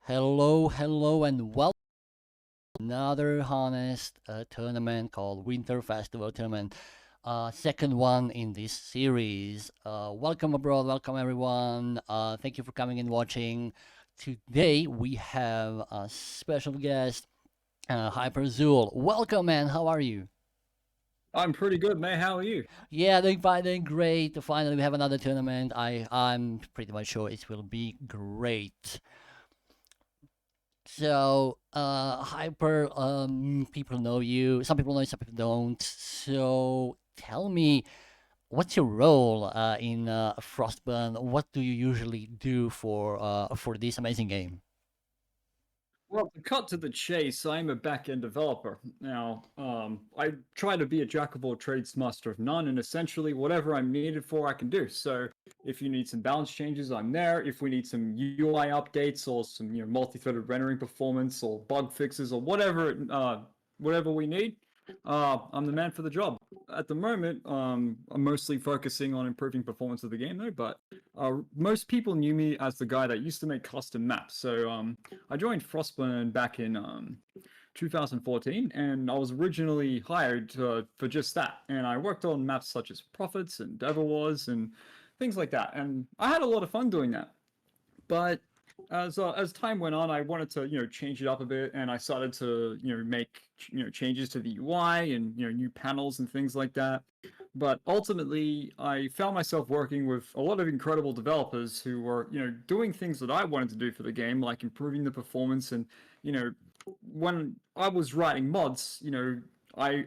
Hello, and welcome to another honest tournament called Winter Festival Tournament. Second one in this series. Welcome abroad, welcome everyone. Thank you for coming and watching. Today we have a special guest, HyperXewl. Welcome, man. How are you? I'm pretty good, mate. How are you? Yeah, doing fine, doing great. Finally, we have another tournament. I'm pretty much sure it will be great. So, Hyper, people know you. Some people know you, some people don't. So, tell me, what's your role in Frostburn? What do you usually do for this amazing game? Well, to cut to the chase, I'm a back-end developer. Now, I try to be a jack of all trades, master of none, and essentially whatever I'm needed for, I can do. So, if you need some balance changes, I'm there. If we need some UI updates or some, multi-threaded rendering performance or bug fixes or whatever we need, I'm the man for the job. At the moment, I'm mostly focusing on improving performance of the game, though. But most people knew me as the guy that used to make custom maps. So, I joined Frostburn back in 2014, and I was originally hired for just that. And I worked on maps such as Prophets and Devil Wars and things like that. And I had a lot of fun doing that. But as time went on, I wanted to change it up a bit, and I started to make changes to the UI and new panels and things like that. But ultimately, I found myself working with a lot of incredible developers who were doing things that I wanted to do for the game, like improving the performance. And you know when I was writing mods, I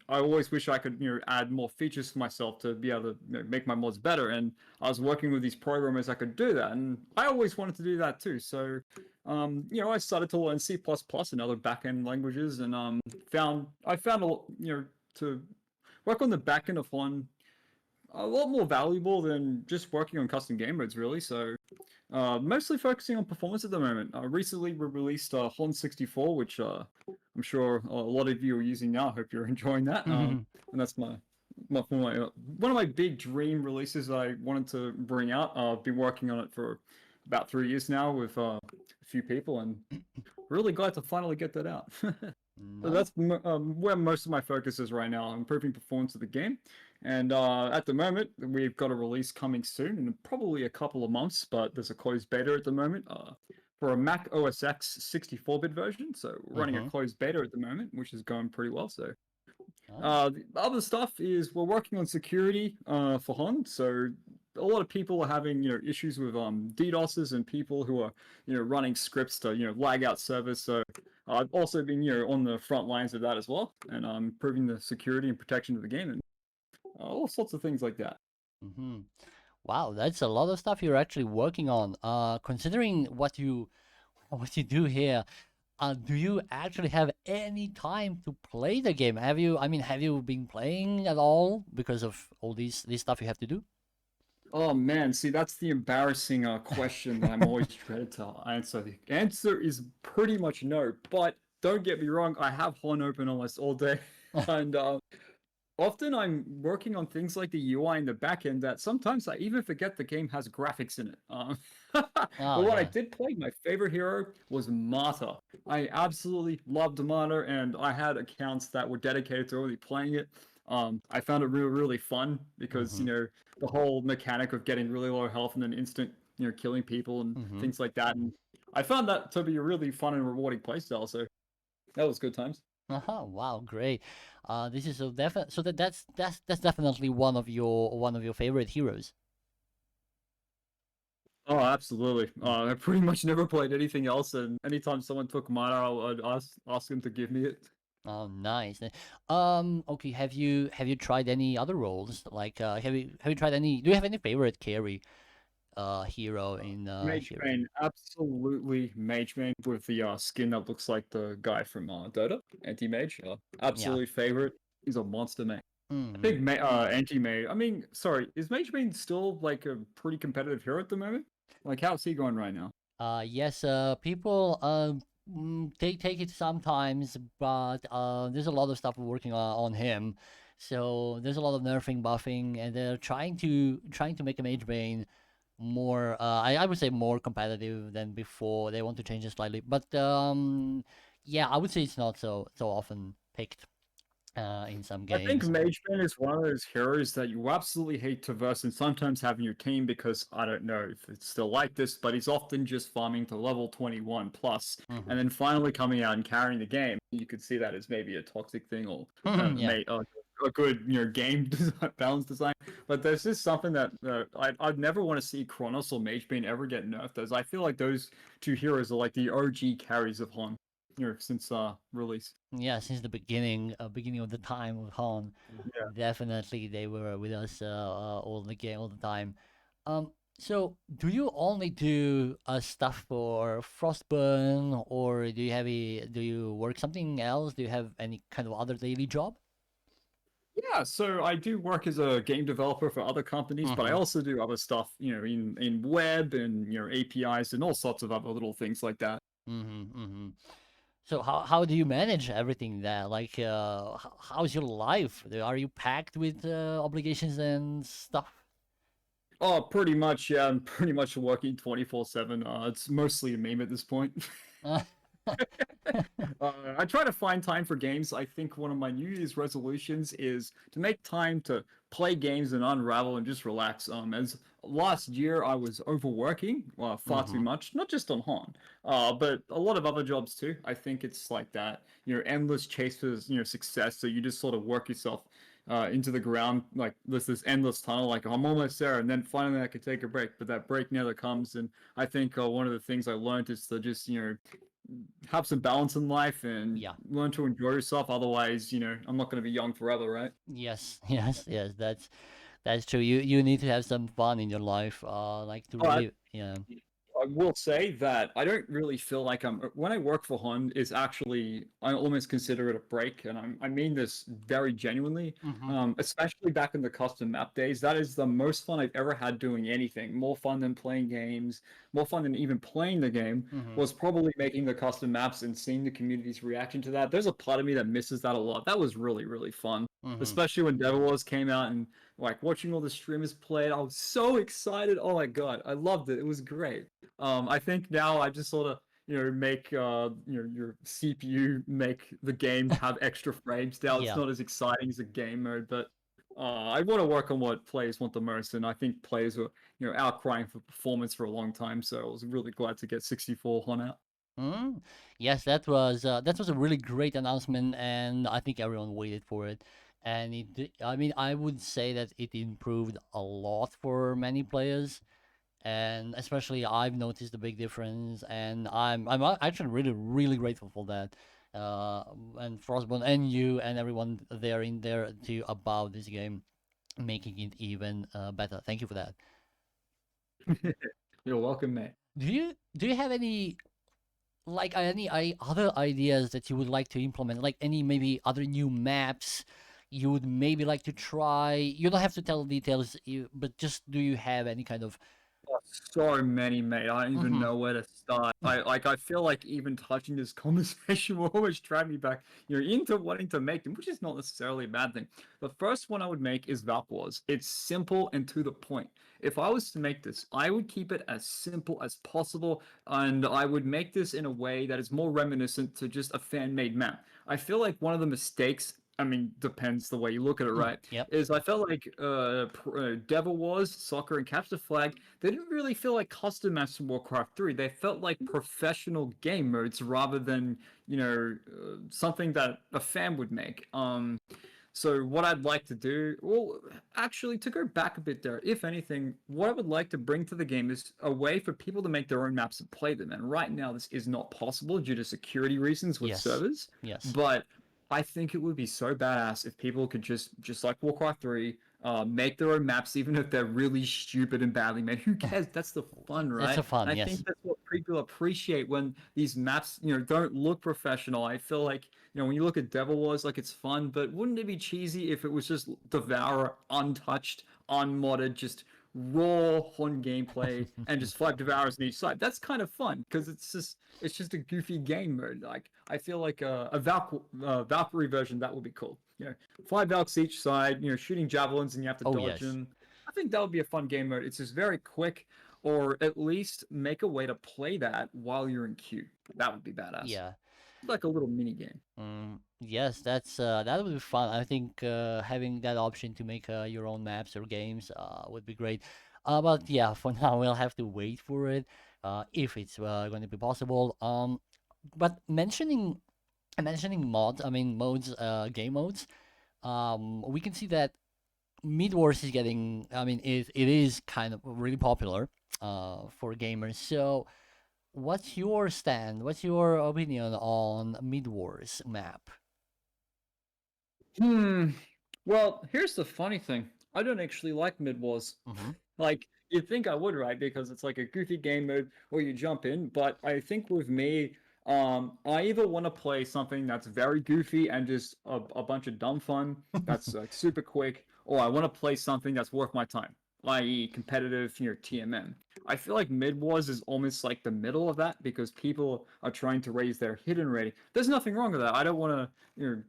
I always wish I could, add more features for myself to be able to make my mods better. And I was working with these programmers that could do that, and I always wanted to do that too. So, I started to learn C++ and other backend languages, and found a to work on the backend of one a lot more valuable than just working on custom game modes, really. So, mostly focusing on performance at the moment. Recently, we released Hon 64, which I'm sure a lot of you are using now. I hope you're enjoying that. And that's one of my big dream releases that I wanted to bring out. I've been working on it for about 3 years now with a few people, and really glad to finally get that out. So No. that's where most of my focus is right now, improving performance of the game. And at the moment, we've got a release coming soon in probably a couple of months, but there's a closed beta at the moment for a Mac OS X 64-bit version. So we're running a Mm-hmm. closed beta at the moment, which is going pretty well. So Nice. the other stuff is we're working on security for Hon. So a lot of people are having issues with DDoSes and people who are running scripts to lag out servers. So I've also been on the front lines of that as well, and improving the security and protection of the game and all sorts of things like that. Mm-hmm. Wow, that's a lot of stuff you're actually working on. Considering what you do here, do you actually have any time to play the game? Have you been playing at all because of all this stuff you have to do? Oh man, see that's the embarrassing question that I'm always dreaded to answer. The answer is pretty much no, but don't get me wrong, I have Hon open almost all day, and often I'm working on things like the UI in the back end that sometimes I even forget the game has graphics in it. But Oh what I yeah. did play, my favorite hero was Marta. I absolutely loved Marta, and I had accounts that were dedicated to only playing it. I found it really, really fun because, Mm-hmm. the whole mechanic of getting really low health and then instant, killing people and Mm-hmm. things like that. And I found that to be a really fun and rewarding playstyle. So that was good times. Uh-huh. Wow, great. This is so definite. So that's definitely one of your favorite heroes. Oh, absolutely. I pretty much never played anything else, and anytime someone took mine, I'd ask them to give me it. Oh, nice. Okay. Have you tried any other roles? Like, have you tried any? Do you have any favorite carry hero in Mage here? Main, absolutely Mage Main with the skin that looks like the guy from Dota, Anti Mage. Yeah. Absolute favorite. He's a monster man. I Mm-hmm. think Anti Mage. I mean, sorry, is Mage Main still like a pretty competitive hero at the moment? Like, how's he going right now? Yes. People take it sometimes, but there's a lot of stuff working on him. So there's a lot of nerfing, buffing, and they're trying to make a mage bane more I would say more competitive than before. They want to change it slightly, but yeah, I would say it's not so often picked in some I think games. Mageman is one of those heroes that you absolutely hate to verse and sometimes have in your team because I don't know if it's still like this, but he's often just farming to level 21 plus Hmm. and then finally coming out and carrying the game. You could see that as maybe a toxic thing or Yeah. a good game design, balance design. But there's just something that I'd never want to see Kronos or Mageman ever get nerfed as I feel like those two heroes are like the OG carries of Hon, since release. Yeah, since the beginning of the time of Han, Yeah. definitely they were with us all the game, all the time. Um, so do you only do stuff for Frostburn, or do you work something else? Do you have any kind of other daily job? Yeah, so I do work as a game developer for other companies, but I Mm-hmm. also do other stuff, in web and APIs and all sorts of other little things like that. Mm-hmm. Mm-hmm. So how do you manage everything there? Like, how's your life? Are you packed with obligations and stuff? Oh, pretty much, yeah. I'm pretty much working 24/7. It's mostly a meme at this point. I try to find time for games. I think one of my New Year's resolutions is to make time to play games and unravel and just relax. As last year I was overworking far too Mm-hmm. much, not just on Hon, but a lot of other jobs too. I think it's like that, endless chase for success. So you just sort of work yourself into the ground, like this endless tunnel. Like I'm almost there, and then finally I can take a break, but that break never comes. And I think one of the things I learned is to just have some balance in life and Yeah. learn to enjoy yourself. Otherwise, I'm not going to be young forever, right? Yes. Yes. Yes. That's true. You need to have some fun in your life. Like to Oh, live. Yeah. I will say that I don't really feel like when I work for Hun is actually I almost consider it a break, and I mean this very genuinely. Mm-hmm. Especially back in the custom map days, that is the most fun I've ever had doing anything. More fun than playing games, more fun than even playing the game Mm-hmm. was probably making the custom maps and seeing the community's reaction to that. There's a part of me that misses that a lot. That was really, really fun. Mm-hmm. Especially when Devil Wars came out and like watching all the streamers play it, I was so excited. Oh my god, I loved it. It was great. I think now I just sort of make your CPU make the game have extra frames. Now it's Yeah. not as exciting as a game mode, but I want to work on what players want the most, and I think players were outcrying for performance for a long time. So I was really glad to get 64 on out. Mm. Yes, that was a really great announcement, and I think everyone waited for it. And I mean, I would say that it improved a lot for many players, and especially I've noticed a big difference, and actually really grateful for that. And Frostbone and you and everyone there in there to about this game, making it even better. Thank you for that. You're welcome, mate. Do you have any other ideas that you would like to implement, like any maybe other new maps you would maybe like to try? You don't have to tell details, but just do you have any kind of Oh, so many, mate. I don't even mm-hmm, know where to start. I feel like even touching this conversation will always drag me back, into wanting to make them, which is not necessarily a bad thing. The first one I would make is Valk Wars. It's simple and to the point. If I was to make this, I would keep it as simple as possible, and I would make this in a way that is more reminiscent to just a fan-made map. I feel like one of the mistakes, I mean, depends the way you look at it, right? yep, Is I felt like Devil Wars, Soccer, and Capture the Flag, they didn't really feel like custom maps from Warcraft 3. They felt like professional game modes rather than, something that a fan would make. So what I'd like to do, well, actually, to go back a bit there, if anything, what I would like to bring to the game is a way for people to make their own maps and play them. And right now, this is not possible due to security reasons with yes, servers. yes. But I think it would be so badass if people could just like Warcraft 3, make their own maps, even if they're really stupid and badly made. Who cares? That's the fun, It's right? a fun, And I think yes. that's what people appreciate when these maps, don't look professional. I feel like, when you look at Devil Wars, like it's fun, but wouldn't it be cheesy if it was just Devourer untouched, unmodded, just raw on gameplay and just 5 Devourers on each side? That's kind of fun because it's just a goofy game mode. Like I feel like a Valkyrie version that would be cool. 5 Valks each side, shooting javelins and you have to Oh dodge yes. them. I think that would be a fun game mode. It's just very quick. or at least make a way to play that while you're in queue. That would be badass. Yeah. Like a little mini game. Yes, that would be fun. I think having that option to make your own maps or games would be great. But yeah, for now we'll have to wait for it if it's going to be possible. But mentioning mods, I mean modes, game modes. We can see that Mid Wars is getting. I mean, it is kind of really popular for gamers. So, what's your stand? What's your opinion on Mid Wars map? Hmm. Well, here's the funny thing. I don't actually like mid wars. Mm-hmm. Like you'd think I would, right? Because it's like a goofy game mode where you jump in. But I think with me, I either want to play something that's very goofy and just a bunch of dumb fun that's like super quick, or I want to play something that's worth my time, i.e., competitive, TMM. I feel like mid wars is almost like the middle of that because people are trying to raise their hidden rating. There's nothing wrong with that. I don't want to,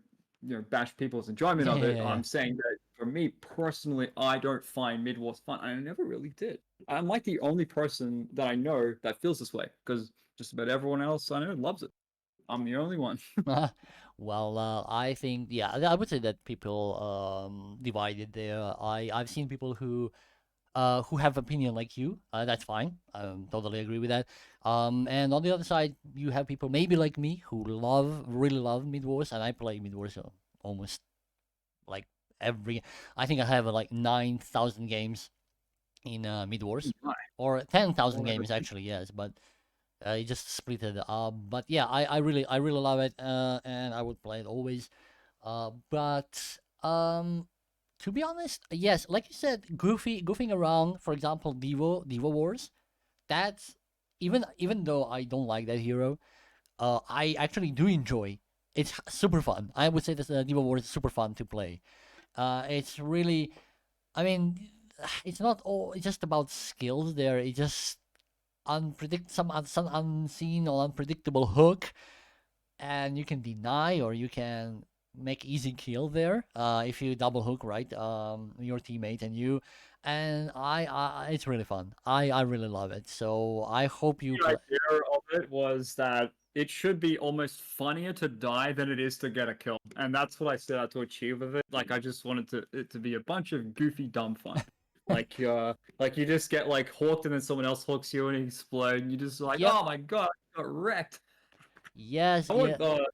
bash people's enjoyment Yeah, of yeah, it. yeah. I'm saying that for me personally, I don't find mid wars fun. I never really did. I'm like the only person that I know that feels this way because just about everyone else I know loves it. I'm the only one. Well, I think yeah, I would say that people divided there. I've seen people who have opinion like you. That's fine. Totally agree with that. And on the other side, you have people maybe like me who really love Mid Wars, and I play Mid Wars almost like every. I think I have like 9,000 games in Mid Wars, or 10,000 games actually. Yes, but I just split it. But yeah, I really love it, and I would play it always. But to be honest, yes, like you said, goofing around. For example, Devo Wars. That's even though I don't like that hero, I actually do enjoy. It's super fun. I would say that Devo Wars is super fun to play. It's really, I mean, it's not all it's just about skills. There, it's just some unseen or unpredictable hook, and you can deny or you can make easy kill there if you double hook right your teammate and you and it's really fun. I really love it, so I hope you The play. idea of it was that it should be almost funnier to die than it is to get a kill, and that's what I set out to achieve with it. Like I just wanted it to be a bunch of goofy dumb fun. Like you just get like hooked and then someone else hooks you and you explode and you just like, Yep. oh my god, I got wrecked. Yes. I Yeah. want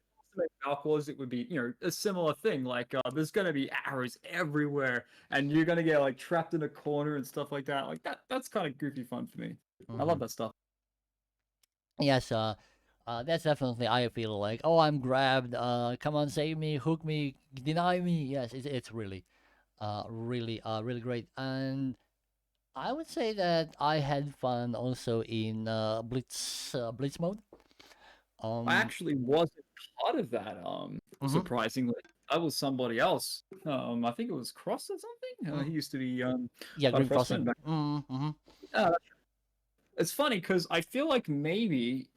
Embark was it would be a similar thing. Like there's gonna be arrows everywhere and you're gonna get like trapped in a corner and stuff like that. Like that's kind of goofy fun for me. I Hmm. love that stuff. Yes. That's definitely I feel like, oh, I'm grabbed, come on, save me, hook me, deny me. Yes, it's really really great. And I would say that I had fun also in Blitz mode. I Um, actually wasn't part of that. mhm. Surprisingly, that was somebody else. I think it was Cross or something. He Mm. used to be Yeah, part Green of Frostbite. Crossing. Mm-hmm. Uh, it's funny because I feel like maybe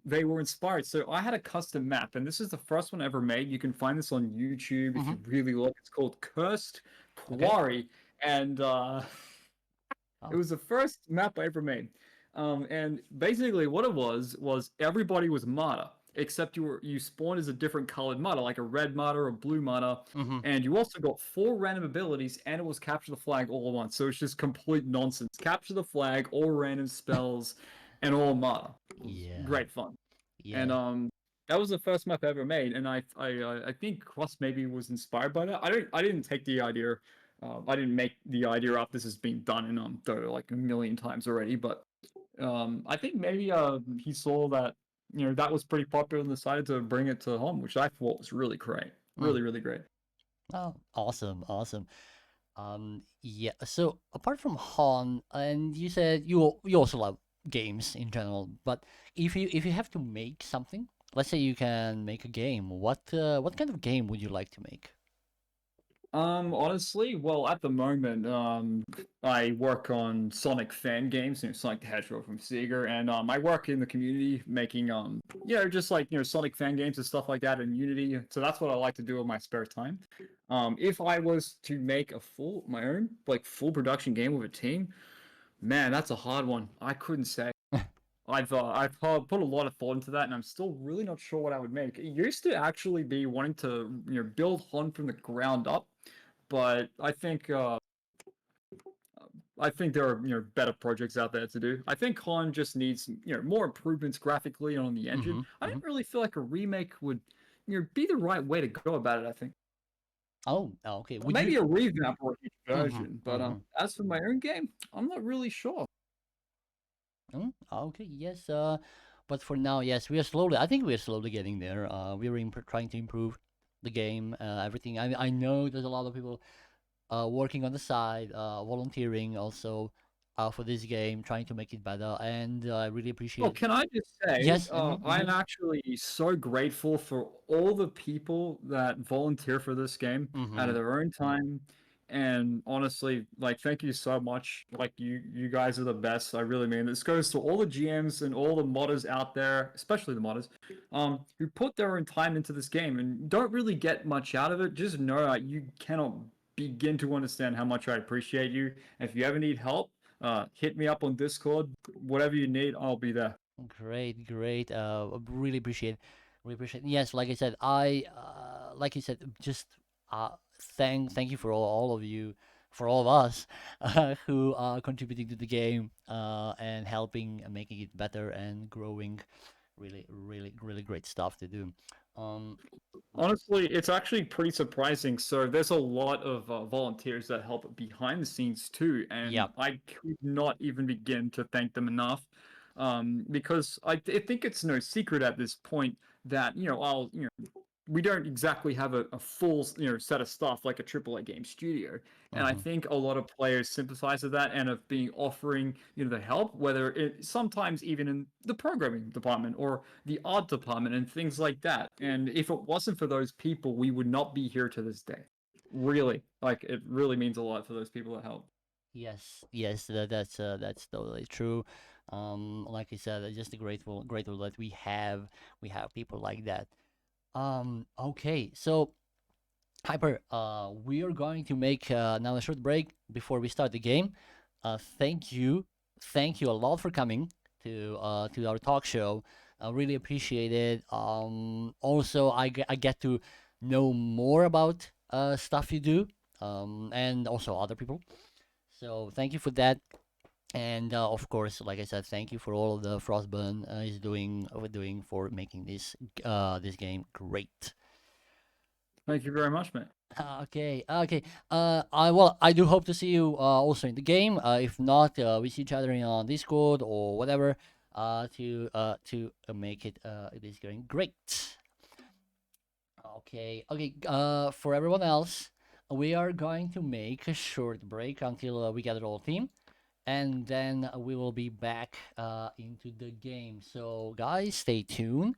they were inspired. So I had a custom map, and this is the first one ever made. You can find this on YouTube if Mm-hmm. you really look. It's called Cursed Okay. Quarry, and it Oh. was the first map I ever made. And basically what it was everybody was Mata, except you spawned as a different colored Mata, like a red Mata or a blue Mata. Mm-hmm. And you also got 4 random abilities, and it was capture the flag all at once. So it's just complete nonsense. Capture the flag, all random spells, and all Mata. It was Yeah. great fun. And Yeah. that was the first map I ever made, and I think Cross maybe was inspired by that. I didn't take the idea. I didn't make the idea up. This has been done in Dota like a million times already, but I think maybe he saw that that was pretty popular and decided to bring it to home, which I thought was really great, Mm. really great. Oh, awesome, awesome. Yeah. So apart from Han, and you said you also love games in general, but if you have to make something, let's say you can make a game, what kind of game would you like to make? Honestly, well, at the moment, I work on Sonic fan games, Sonic the Hedgehog from Sega, and I work in the community making just like Sonic fan games and stuff like that in Unity. So that's what I like to do in my spare time. If I was to make my own like full production game with a team, Man, that's a hard one. I couldn't say. I've put a lot of thought into that, and I'm still really not sure what I would make. It used to actually be wanting to build Han from the ground up, but I think there are better projects out there to do. I think Han just needs more improvements graphically on the engine. Mm-hmm. I Mm-hmm. didn't really feel like a remake would be the right way to go about it. I think Oh, okay. Would you? maybe a revamp or a huge Mm-hmm. version, but Mm-hmm. as for my own game, I'm not really sure. Okay. Yes. But for now, yes, we are slowly. I think we are slowly getting there. We are trying to improve the game. Everything. I know there's a lot of people working on the side, volunteering also for this game, trying to make it better, and I really Well, appreciate. can I just say, Yes. Mm-hmm. Mm-hmm. I'm actually so grateful for all the people that volunteer for this game out Mm-hmm. of their own time. And honestly, like, thank you so much. Like, you guys are the best. I really mean this goes to all the GMs and all the modders out there, especially the modders, who put their own time into this game and don't really get much out of it. Just know that you cannot begin to understand how much I appreciate you. If you ever need help, hit me up on Discord. Whatever you need, I'll be there. Great, great. Really appreciate, really appreciate. Yes, like I said, like you said, just uh, thank you for all of you, for all of us, who are contributing to the game, and helping and making it better and growing. Really, really, really great stuff to do. Um, Honestly, it's actually pretty surprising. So there's a lot of volunteers that help behind the scenes too, and yeah. I could not even begin to thank them enough. Because I think it's no secret at this point that we don't exactly have a full set of stuff like a AAA game studio, and I Mm-hmm. think a lot of players sympathize with that and have been offering the help, whether it sometimes even in the programming department or the art department and things like that. And if it wasn't for those people, we would not be here to this day. Really, like it really means a lot for those people that help. Yes, yes, that's totally true. Like I said, just grateful that we have people like that. Okay, so Hyper, we are going to make now a short break before we start the game. Thank you a lot for coming to our talk show. I really appreciate it. Also, I get to know more about stuff you do, and also other people. So thank you for that. And of course, like I said, thank you for all of the Frostburn is doing for making this game great. Thank you very much, mate. Okay, okay. I do hope to see you also in the game. If not, we see each other on Discord or whatever. To make it this going great. Okay, okay. For everyone else, we are going to make a short break until we gather all team, and then we will be back into the game. So, guys, stay tuned.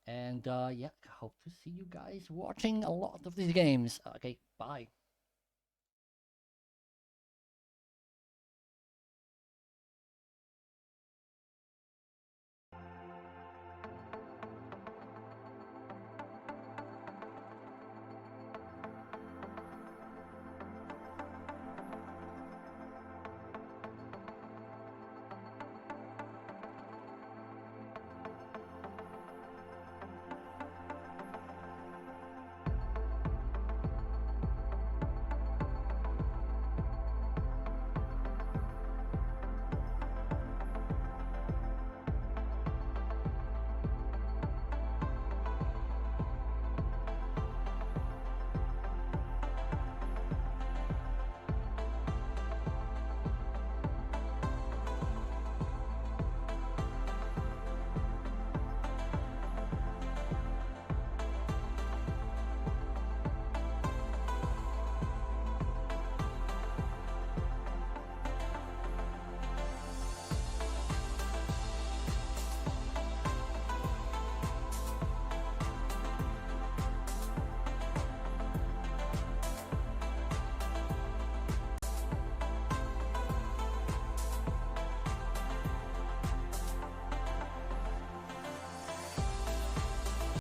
And yeah, hope to see you guys watching a lot of these games. Okay, bye.